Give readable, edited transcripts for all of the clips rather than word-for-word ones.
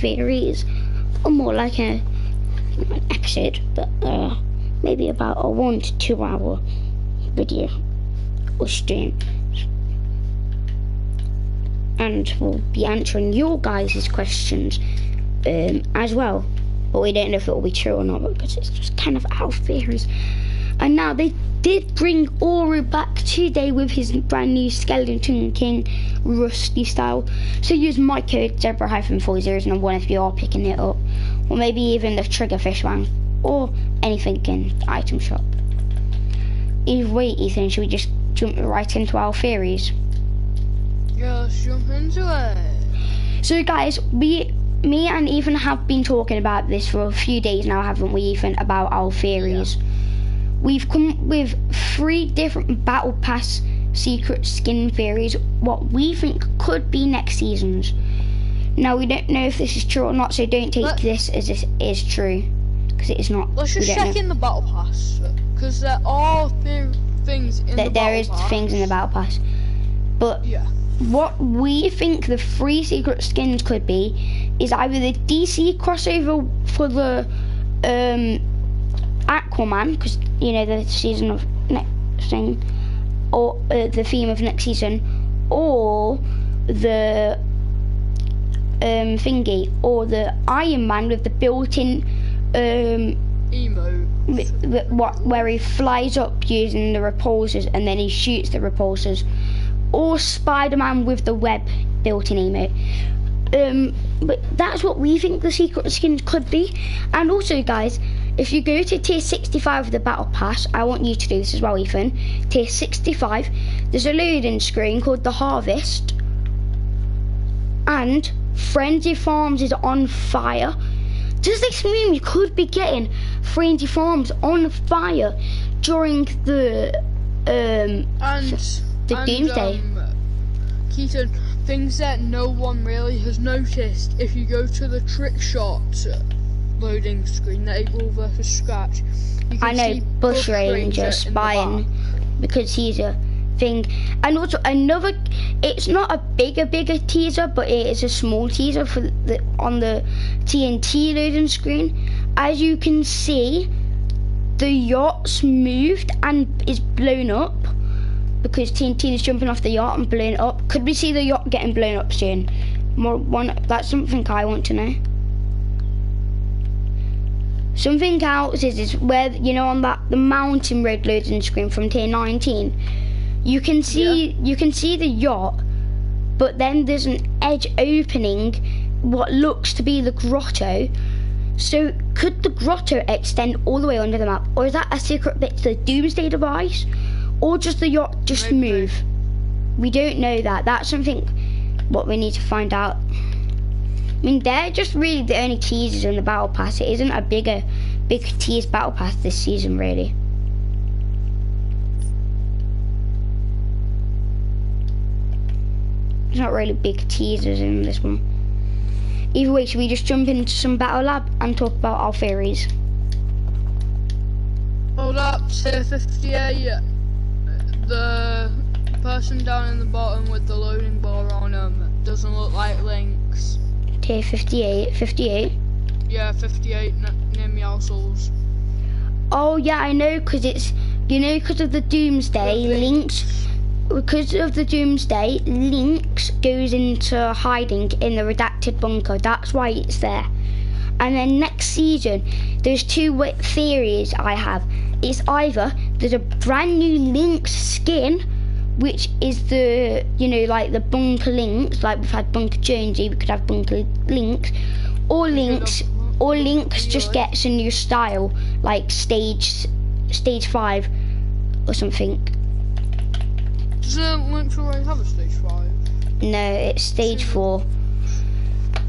theories, or more like an episode, but maybe about a 1 to 2 hour video or stream. And we'll be answering your guys' questions as well. But we don't know if it will be true or not, because it's just kind of our theories. And now they did bring Ori back today with his brand new Skeleton King Rusty style. So use my code Zebra-4001 if you are picking it up. Or maybe even the Triggerfish one. Or anything in the item shop. Either way, Ethan, should we just jump right into our theories? Yeah, let's jump into it. So guys, me and Ethan have been talking about this for a few days now, haven't we, Ethan, about our theories. Yeah. We've come up with 3 different Battle Pass secret skin theories, what we think could be next season's. Now, we don't know if this is true or not, so don't take this as this is true, because it is not. Let's just check in the Battle Pass, because there are things in the Battle Pass. There is things in the Battle Pass. But yeah. What we think the 3 secret skins could be is either the DC crossover for the Aquaman, because you know the season of next thing, or the theme of next season, or the thingy, or the Iron Man with the built-in emote, where he flies up using the repulsors and then he shoots the repulsors, or Spider-Man with the web built-in emote. But that's what we think the secret skins could be. And also, guys, if you go to tier 65 of the Battle Pass, I want you to do this as well, Ethan. Tier 65, there's a loading screen called the Harvest, and Frenzy Farms is on fire. Does this mean we could be getting Frenzy Farms on fire during the Doomsday? Keaton, things that no one really has noticed. If you go to the trick shot loading screen, the 8-ball versus Scratch, you can see Bush Ranger spying, because he's a thing. And also another, it's not a bigger teaser, but it is a small teaser for on the TNT loading screen. As you can see, the yacht's moved and is blown up, because TNT is jumping off the yacht and blowing it up. Could we see the yacht getting blown up soon? That's something I want to know. Something else is where, you know, on the mountain road loading screen from tier 19, you can see the yacht, but then there's an edge opening what looks to be the grotto. So could the grotto extend all the way under the map, or is that a secret bit to the Doomsday device? Or does the yacht just move? We don't know that. That's something what we need to find out. I mean, they're just really the only teasers in the Battle Pass. It isn't a big tease Battle Pass this season, really. There's not really big teasers in this one. Either way, should we just jump into some Battle Lab and talk about our theories? Hold up, tier 58. The person down in the bottom with the loading bar on him doesn't look like Lynx. Tier 58, 58? Yeah, 58 near Meowscles. Oh yeah, I know, because it's, you know, because of the Doomsday, Lynx goes into hiding in the redacted bunker. That's why it's there. And then next season, there's 2 theories I have. It's either there's a brand new Lynx skin, which is the, you know, like the Bunker Lynx, like we've had Bunker Jonesy, we could have Bunker Lynx, or Lynx just gets a new style, like stage 5 or something. Doesn't Lynx already have a stage 5? No, it's stage 4. Yeah.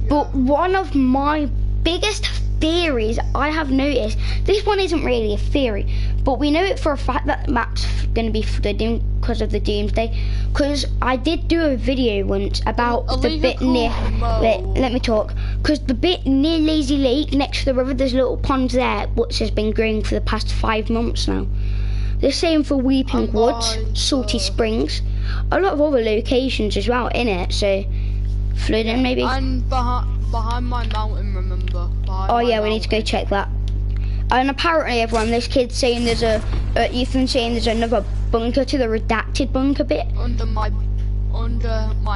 But one of my biggest theories I have noticed, this one isn't really a theory, but we know it for a fact that the map's going to be flooding because of the Doomsday, because I did do a video once about the bit near, let me talk, because the bit near Lazy Lake next to the river, there's little ponds there which has been growing for the past 5 months now. The same for Weeping Woods, Salty Springs, a lot of other locations as well in it, so flooding maybe. And behind my mountain, remember? Oh yeah, we need to go check that. And apparently, everyone, this kid's saying there's Ethan's saying there's another bunker to the redacted bunker bit. Under my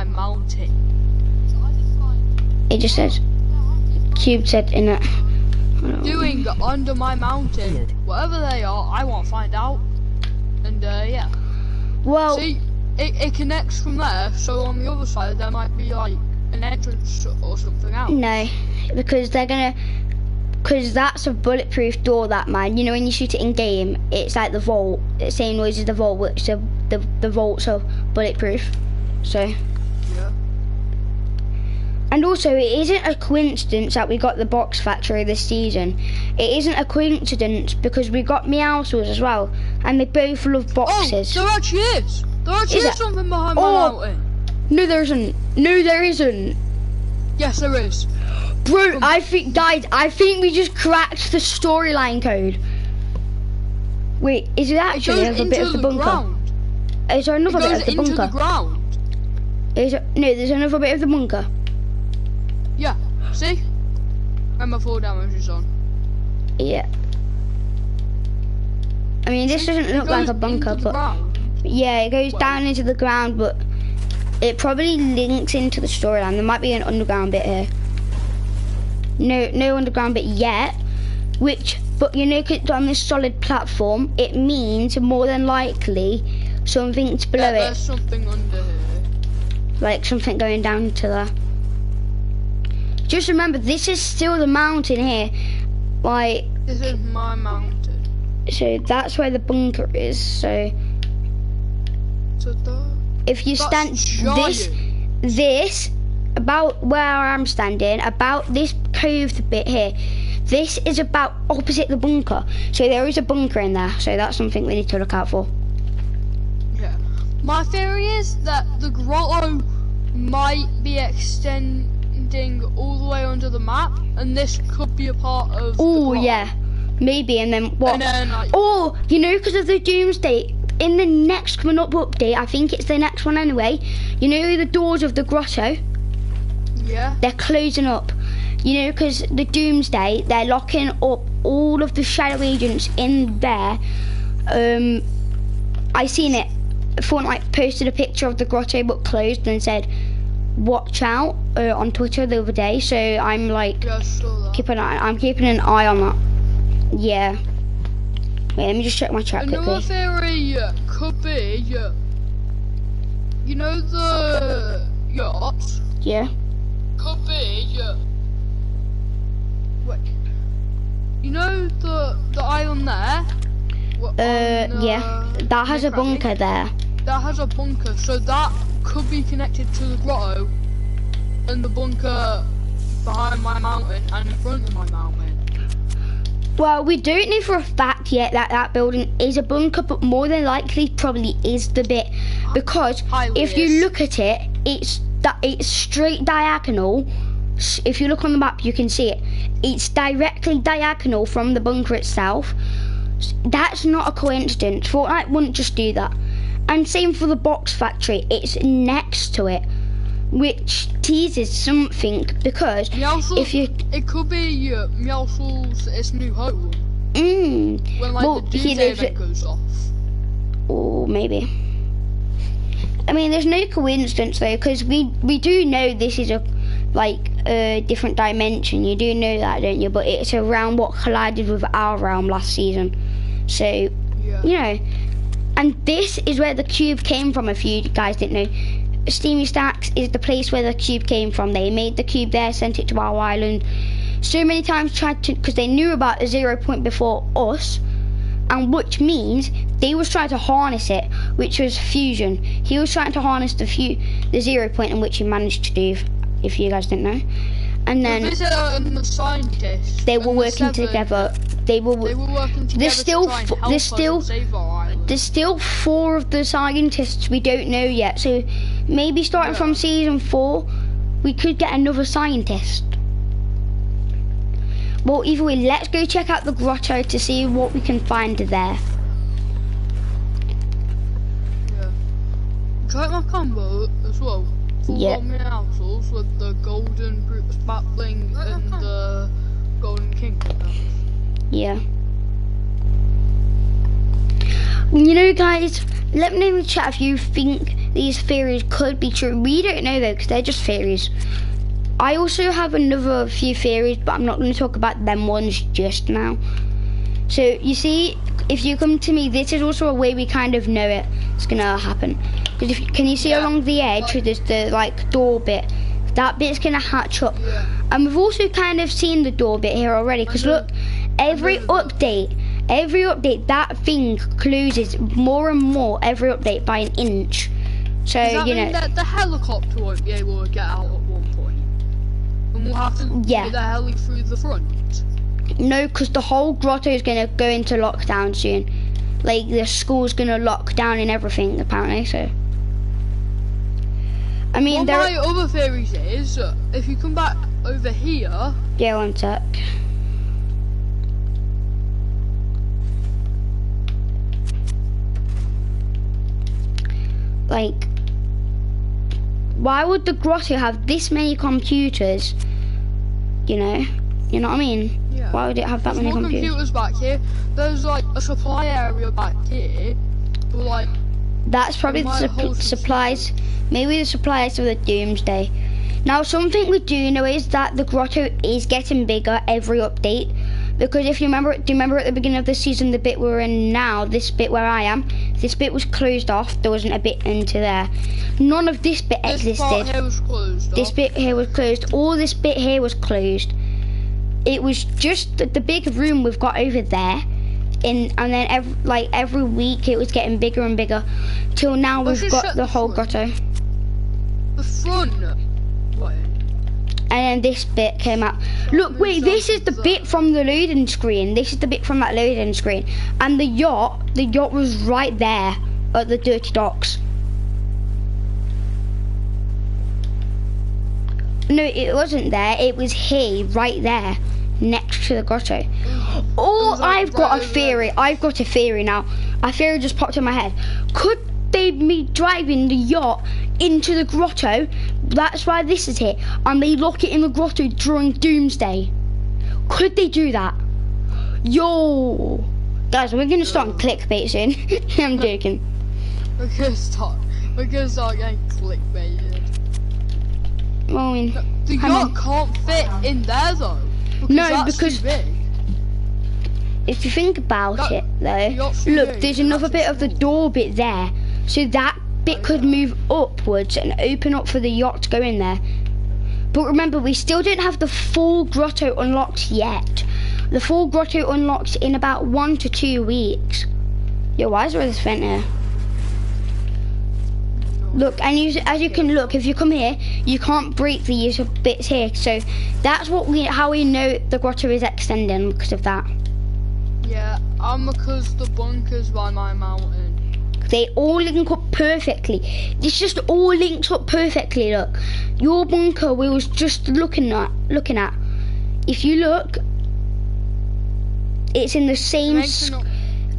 mountain. It just says, Cube said in it. Doing under my mountain. Whatever they are, I want to find out. And yeah. Well, see, it connects from there, so on the other side there might be like an entrance or something else. No, because that's a bulletproof door, that, man. You know, when you shoot it in game, it's like the vault. It's the same noise as the vault, which the vaults are bulletproof. So. Yeah. And also, it isn't a coincidence that we got the box factory this season. It isn't a coincidence because we got Meowscles as well, and they both love boxes. Oh, there actually is. There actually is something behind my mountain. No, there isn't. No, there isn't. Yes, there is. Bro, I think we just cracked the storyline code. Wait, is it actually another bit of the bunker? Ground. Is there another bit of the bunker? It goes into the ground. No, there's another bit of the bunker. Yeah, see? And my full damage is on. Yeah. I mean, this doesn't look like a bunker, but yeah, it goes down into the ground, but it probably links into the storyline. There might be an underground bit here. No underground bit yet, but you know, 'cause it's on this solid platform, it means more than likely something's below it. There's something under here. Like something going down to there. Just remember, this is still the mountain here. Like, this is my mountain. So that's where the bunker is. So if you stand this about where I'm standing, about this coved bit here, this is about opposite the bunker. So there is a bunker in there. So that's something we need to look out for. Yeah. My theory is that the grotto might be extending all the way under the map, and this could be a part of. Oh yeah, maybe. And then what? And then, like, you know, because of the doomsday. In the next coming up update, I think it's the next one anyway. You know the doors of the grotto. Yeah. They're closing up. You know, because the doomsday, they're locking up all of the shadow agents in there. I seen it. Fortnite posted a picture of the grotto but closed and said, "Watch out," on Twitter the other day. So I'm like, yeah, I saw that. I'm keeping an eye on that. Yeah. Wait, let me just check my chat quickly. Another theory could be, you know the yacht? Yeah. Could be, wait. You know the island there? Yeah. That has a bunker there. That has a bunker, so that could be connected to the grotto and the bunker behind my mountain and in front of my mountain. Well, we don't know for a fact yet that that building is a bunker, but more than likely probably is the bit, because if you look at it, it's straight diagonal. If you look on the map, you can see it. It's directly diagonal from the bunker itself. That's not a coincidence. Fortnite wouldn't just do that. And same for the box factory. It's next to it, which teases something, because if you... It could be Meowscles' its new home. When like the doomsday event goes off. Or maybe. I mean, there's no coincidence though, because we do know this is a different dimension. You do know that, don't you? But it's around what collided with our realm last season. So, you know. And this is where the cube came from, if you guys didn't know. Steamy Stacks is the place where the cube came from. They made the cube there, sent it to our island. So many times tried to, because they knew about the 0 point before us, and which means they was trying to harness it, which was fusion. He was trying to harness the 0 point, in which he managed to do, if you guys didn't know. And then the scientists, they were working together. They were working together. There's still 4 of the scientists we don't know yet. So maybe starting from season 4, we could get another scientist. Well, either way, let's go check out the grotto to see what we can find there. Yeah. Try my combo as well. full on meowsles with the golden Brutus battling and the golden king. Yeah. You know, guys, let me know in the chat if you think these theories could be true. We don't know though, because they're just theories. I also have another few theories, but I'm not going to talk about them ones just now. So you see, if you come to me, this is also a way we kind of know it's going to happen. Because can you see along the edge, there's the like door bit. That bit's going to hatch up. Yeah. And we've also kind of seen the door bit here already. Because look, every update, that thing closes more and more every update by an inch. So, does that mean that the helicopter won't be able to get out at one point? And we'll have to get the heli through the front? No, because the whole grotto is going to go into lockdown soon. Like, the school's going to lock down and everything, apparently, so. I mean, one of my other theories is, if you come back over here... Yeah, one sec. Like, why would the grotto have this many computers? You know what I mean? Yeah. Why would it have that many computers back here? There's like a supply area back here. But, like, that's probably the supplies. Maybe the supplies of the Doomsday. Now, something we do know is that the grotto is getting bigger every update. Because if you remember, do you remember at the beginning of the season, the bit we're in now, this bit where I am, this bit was closed off. There wasn't a bit into there. None of this bit existed. This part here was closed This bit here was closed. All this bit here was closed. It was just the big room we've got over there. And then every week it was getting bigger and bigger. Till now we've got the whole grotto. The front. And then this bit came out. Look, wait, this is the bit from the loading screen. This is the bit from that loading screen. And the yacht was right there at the dirty docks. No, it wasn't there. It was here, right there, next to the grotto. Oh, I've got a theory. I've got a theory now. A theory just popped in my head. Could they be driving the yacht into the grotto? That's why this is here. And they lock it in the grotto during Doomsday. Could they do that? Yo, guys, we're gonna start clickbait soon. I'm joking. We're gonna start getting clickbaited. Well, I mean, the yacht can't fit in there though. Because too big. If you think about it though, look, there's another bit of the door bit there. So that bit could move upwards and open up for the yacht to go in there. But remember, we still don't have the full grotto unlocked yet. The full grotto unlocks in about 1 to 2 weeks. Yo, why is there this vent here? Look, and as you can look, if you come here, you can't break these bits here. So that's how we know the grotto is extending, because of that. Yeah, and because the bunker's by my mountain. They all link up perfectly. This just all links up perfectly. Look, your bunker we was just looking at. If you look, it's in the same.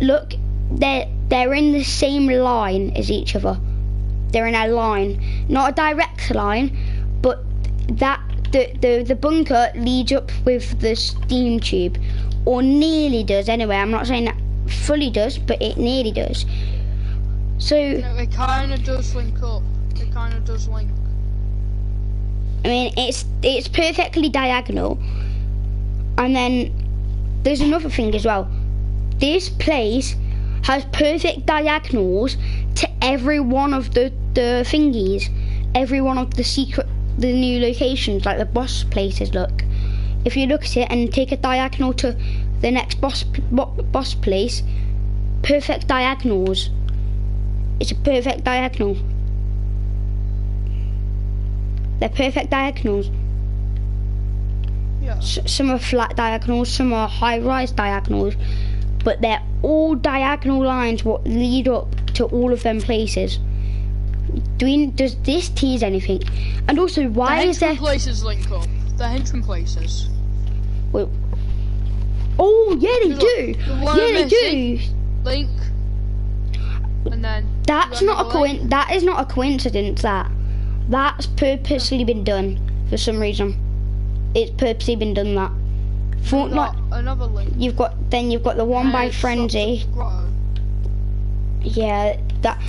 Look, they're in the same line as each other. They're in a line, not a direct line, but that the bunker leads up with the steam tube, or nearly does. Anyway, I'm not saying that fully does, but it nearly does. So it kind of does link up. It kind of does link. I mean, it's perfectly diagonal. And then there's another thing as well. This place has perfect diagonals to every one of the thingies, every one of the new locations, like the boss places. Look, if you look at it and take a diagonal to the next boss place, perfect diagonals. It's a perfect diagonal. They're perfect diagonals. Yeah. Some are flat diagonals, some are high-rise diagonals, but they're all diagonal lines what lead up to all of them places. Does this tease anything? And also, why is there... The henchman places link up. The henchman places. Wait. Oh, yeah, they do. Yeah, they do. Link. And then... That is not a coincidence, that. That's purposely been done for some reason. It's purposely been done that. Fortnite. Another link. You've got the one by Frenzy. Yeah, that.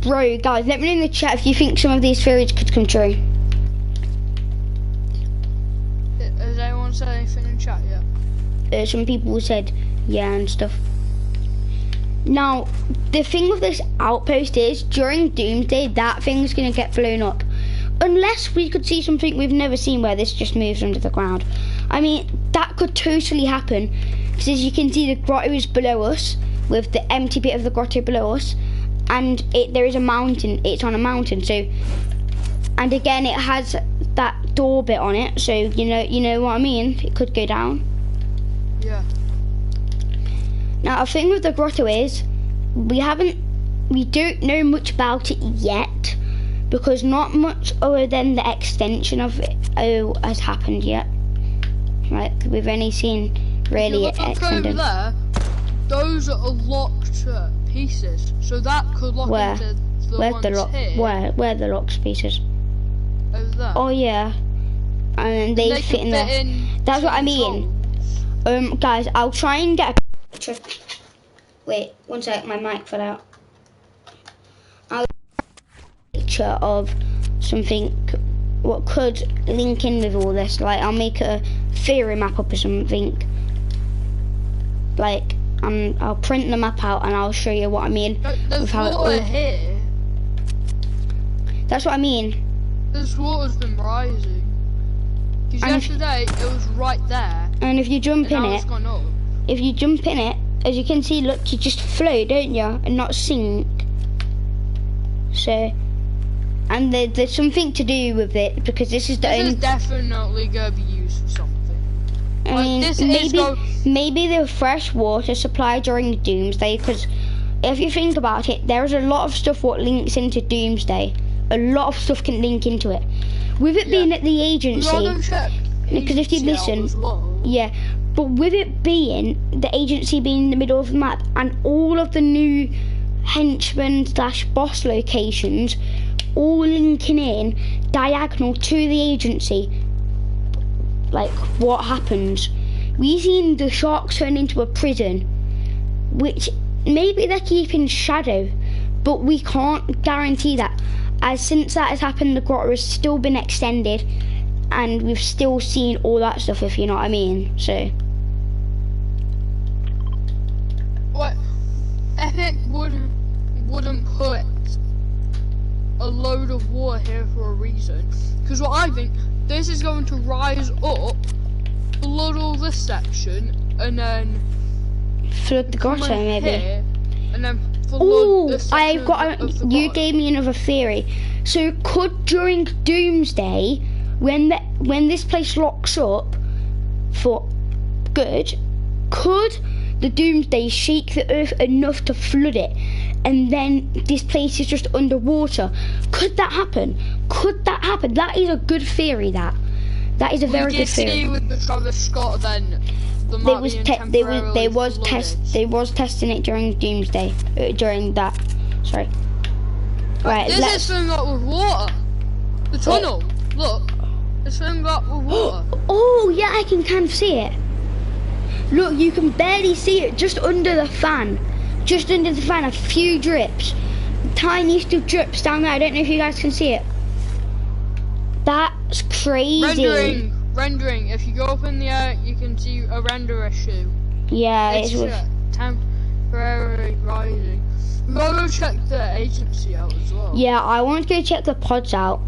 Bro, guys, let me know in the chat if you think some of these theories could come true. Has anyone said anything in chat yet? Some people said yeah and stuff. Now, the thing with this outpost is, during Doomsday, that thing's going to get blown up. Unless we could see something we've never seen where this just moves under the ground. I mean, that could totally happen. Because as you can see, the grotto is below us, with the empty bit of the grotto below us. And there is a mountain, it's on a mountain, so... And again, it has that door bit on it, so you know what I mean? It could go down. Yeah. Now, the thing with the grotto is, we don't know much about it yet, because not much other than the extension of it has happened yet. Like, we've only seen really it extended. Over there, those are locked pieces, so that could lock into the ones here. Where the locked pieces? Over there. Oh yeah, and they fit in there. That's what I mean. Guys, I'll try and get a picture. Wait, one sec, my mic fell out. I'll get a picture of something what could link in with all this. Like, I'll make a theory map up or something. Like, and I'll print the map out and I'll show you what I mean. There's water here. That's what I mean. This water's been rising. Because yesterday it was right there. And if you jump in it, gone up. If you jump in it, as you can see, look, you just float, don't you, and not sink. So, and there's something to do with it because this is the only. This is definitely gonna be used for something. I mean, maybe the fresh water supply during Doomsday, because if you think about it, there's a lot of stuff what links into Doomsday. A lot of stuff can link into it. With it being at the agency, because if you listen, yeah, but with it being the agency being in the middle of the map and all of the new henchmen / boss locations all linking in diagonal to the agency, like what happens? We've seen the sharks turn into a prison, which maybe they're keeping shadow, but we can't guarantee that. As since that has happened, the grotto has still been extended, and we've still seen all that stuff, if you know what I mean. So, what? Epic wouldn't put a load of water here for a reason. Because what I think, this is going to rise up, flood all this section, and then flood the grotto maybe. Here, and then oh, I've got you gave me another theory. So could during Doomsday, when this place locks up for good, could the Doomsday shake the earth enough to flood it, and then this place is just underwater? Could that happen? Could that happen? That is a good theory. That is a very good theory. With the Travis Scott, then they was testing it during Doomsday, during that. Sorry. Right. This is filling up with water. The tunnel. Look, it's filling up with water. Oh yeah, I can kind of see it. Look, you can barely see it just under the fan. Just under the fan, a few drips, tiny still drips down there. I don't know if you guys can see it. That's crazy. Rendering. If you go up in the air, you can see a render issue. Yeah, it's temporarily rising. We gotta go check the agency out as well. Yeah, I want to go check the pods out.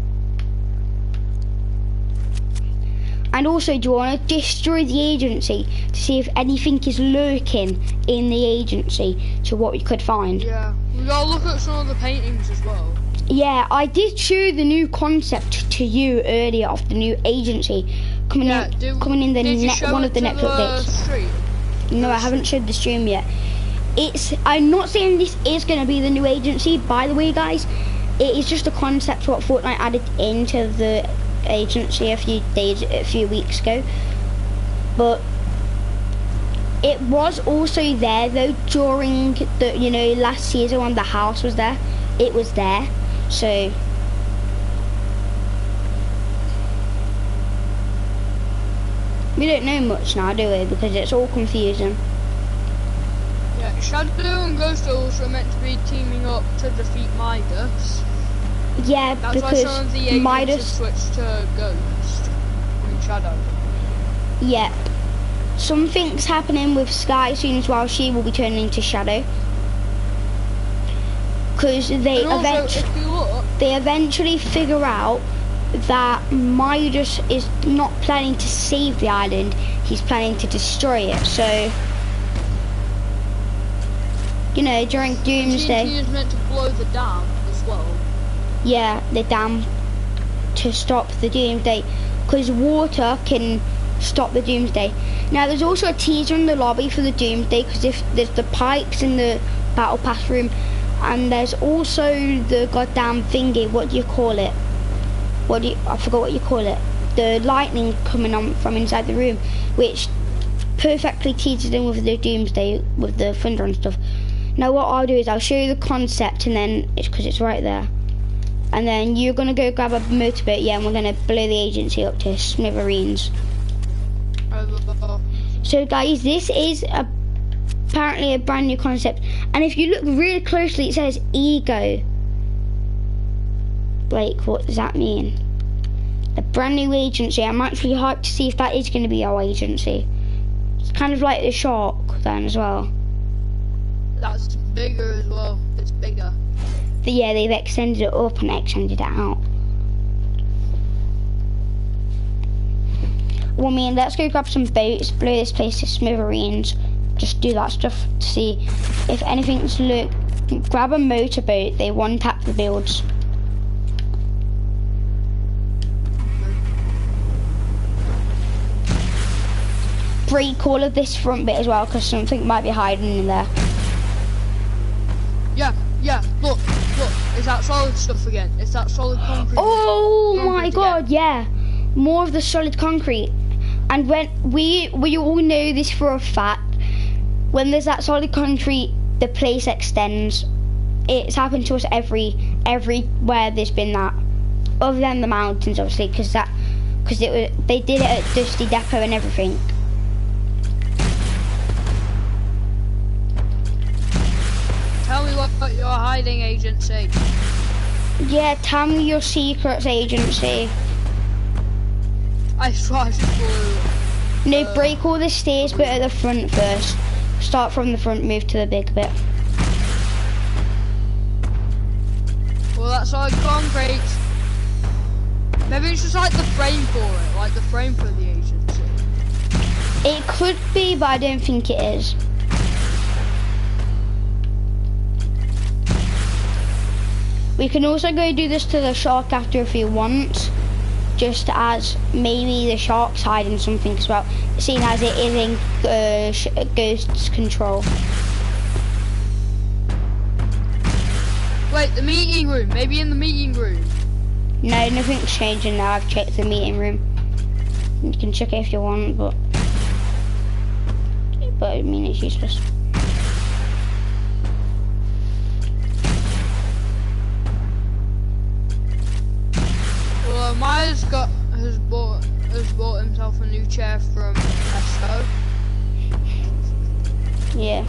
And also, do you want to destroy the agency to see if anything is lurking in the agency to what we could find? Yeah, we gotta look at some of the paintings as well. Yeah, I did show the new concept to you earlier of the new agency coming in the one of the next updates. No, I haven't showed the stream yet. I'm not saying this is going to be the new agency, by the way, guys. It is just a concept what Fortnite added into the agency a few weeks ago. But it was also there though during the last season when the house was there. It was there. So We don't know much now, do we? Because it's all confusing. Yeah, Shadow and Ghost are also meant to be teaming up to defeat Midas. Yeah, That's because why some of the agents Midas have switched to Ghost and Shadow. Yep. Something's happening with Sky soon as well. She will be turning into Shadow. Because they eventually figure out that Midas is not planning to save the island. He's planning to destroy it. So, you know, during Doomsday... TNT is meant to blow the dam as well. Yeah, the dam to stop the Doomsday. Because water can stop the Doomsday. Now there's also a teaser in the lobby for the Doomsday, because if there's the pipes in the battle pass room, and there's also the goddamn thingy, what do you call it? I forgot what you call it. The lightning coming on from inside the room, which perfectly teases in with the Doomsday, with the thunder and stuff. Now what I'll do is I'll show you the concept, and then it's because it's right there. And then you're gonna go grab a motorboat, yeah, and we're gonna blow the agency up to smithereens. So guys, this is apparently a brand new concept, and if you look really closely, it says ego. Like, what does that mean? A brand new agency. I'm actually hyped to see if that is going to be our agency. It's kind of like the shark then as well. That's bigger as well. It's bigger. But yeah, they've extended it up and extended it out. Well, I mean, let's go grab some boats, blow this place to smithereens, just do that stuff to see if anything's look. Grab a motorboat, they one-tap the builds. Break all of this front bit as well, because something might be hiding in there. Yeah, look, it's that solid stuff again. It's that solid concrete. Oh my god, yeah. More of the solid concrete. And when we all know this for a fact, when there's that solid concrete, the place extends. It's happened to us everywhere there's been that, other than the mountains, obviously, because they did it at Dusty Depot and everything. Tell me what your hiding agency. Yeah, tell me your secrets agency. I swear I should go. No, break all the stairs bit at the front first. Start from the front, move to the big bit. Well, that's solid concrete. Maybe it's just like the frame for it, like the frame for the agency. It could be, but I don't think it is. We can also go do this to the shark after if you want, just as maybe the shark's hiding something as well, seeing as it is in Ghost's control. Wait, the meeting room, maybe in the meeting room. No, nothing's changing now. I've checked the meeting room. You can check it if you want, but I mean it's useless. Well, Myers has bought himself a new chair from Tesco. Yeah.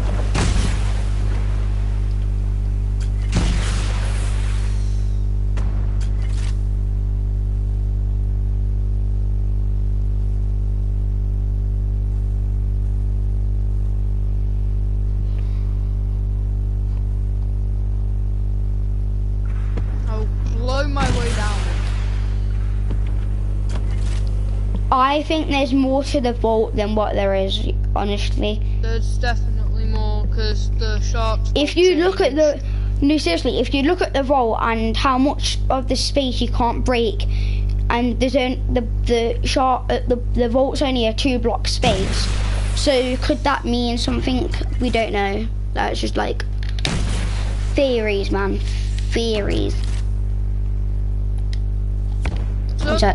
I'll blow my way down. I think there's more to the vault than what there is, honestly. There's definitely more, because the sharks. If you look at the, no seriously, if you look at the vault and how much of the space you can't break, and there's the vault's only a 2-block space, so could that mean something? We don't know. That's just like theories, man, theories. So,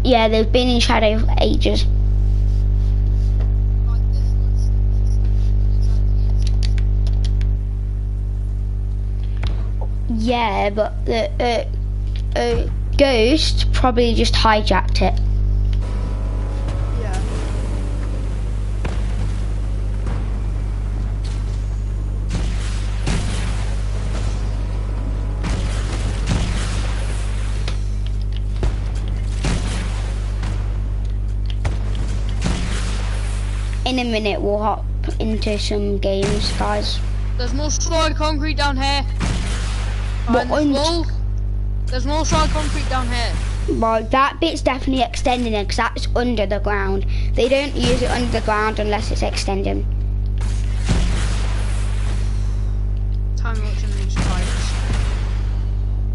yeah, they've been in shadow for ages. Yeah, but the ghost probably just hijacked it. Yeah. In a minute, we'll hop into some games, guys. There's more solid concrete down here. What There's more solid concrete down here. Well, that bit's definitely extending it because that's under the ground. They don't use it under the ground unless it's extending. Tell me what's in these spiders.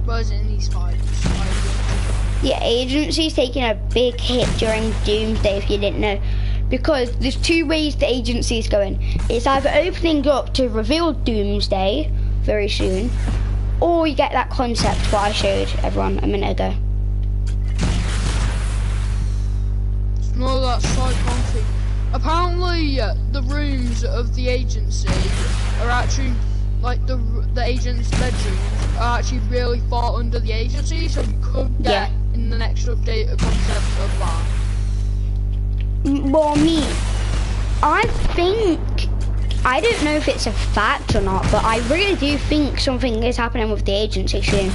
What is it in these spiders? The agency's taking a big hit during Doomsday, if you didn't know. Because there's two ways the agency is going. It's either opening up to reveal Doomsday very soon, or you get that concept what I showed everyone a minute ago. It's more that solid concrete. Apparently, the rooms of the agency are actually, like the agent's bedrooms are actually really far under the agency, so you could get in the next update a concept of that. Well, I don't know if it's a fact or not, but I really do think something is happening with the agency soon.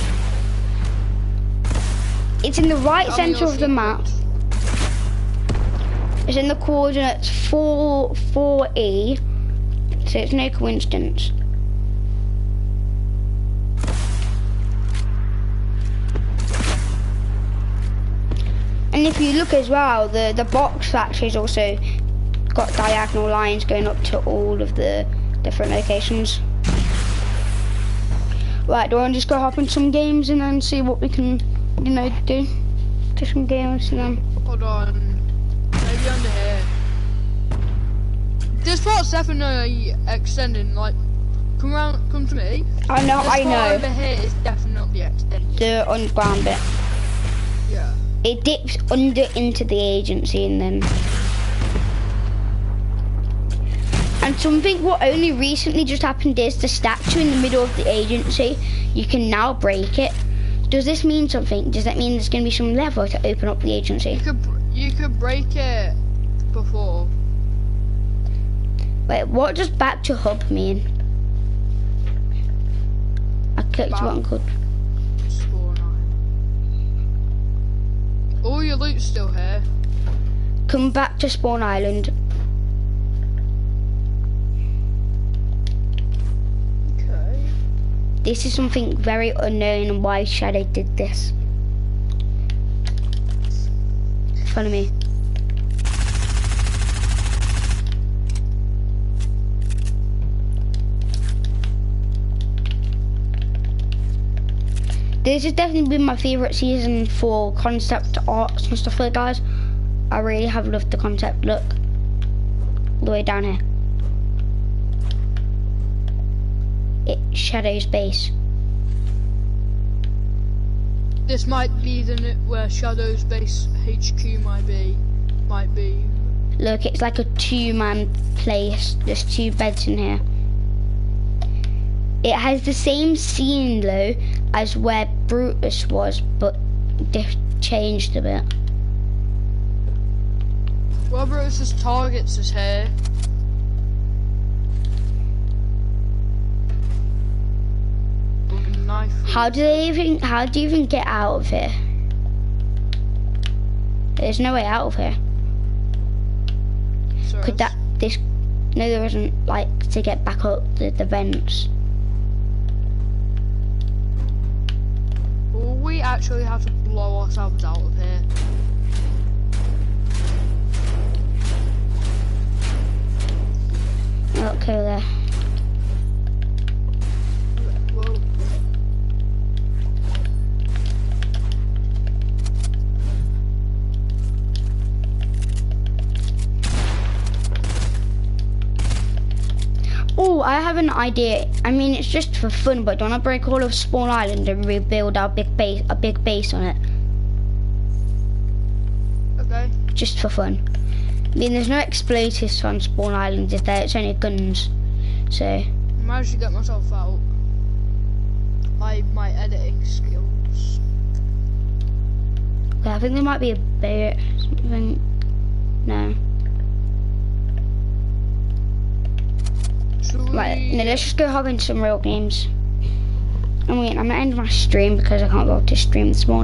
It's in the right centre of the map. It's in the coordinates 4E, so it's no coincidence. And if you look as well, the box factory's also got diagonal lines going up to all of the different locations. Right, do I want to just go hop in some games and then see what we can, you know, do? Do some games and then... Hold on. Maybe under here. This part's definitely extending, like, come to me. I know. This part over here is definitely extending. The underground bit. Yeah. It dips under into the agency and then... And something what only recently just happened is the statue in the middle of the agency, you can now break it. Does this mean something? Does that mean there's going to be some lever to open up the agency? You could break it before. Wait, what does back to hub mean? I clicked one code. All your loot's still here. Come back to Spawn Island. Okay. This is something very unknown and why Shadow did this. Follow me. This has definitely been my favourite season for concept arts and stuff like that, guys. I really have loved the concept. Look, all the way down here. It's Shadow's base. This might be where Shadow's base HQ might be. Look, it's like a two-man place. There's two beds in here. It has the same scene though as where Brutus was, but they've changed a bit. Well, Brutus's targets is here. How do you even get out of here? There's no way out of here. Sorry. No, there isn't, like, to get back up the vents. Well, we actually have to blow ourselves out of here. Look over there. Well, Oh, I have an idea. I mean, it's just for fun, but don't I break all of Spawn Island and rebuild our big base on it? okay. Just for fun. I mean, there's no explosives on Spawn Island, is there? It's only guns. So, I managed to get myself out. My editing skills. think there might be a boat or something. No. Right, no, let's just go hop into some real games. I'm gonna end my stream because I can't go to stream this morning.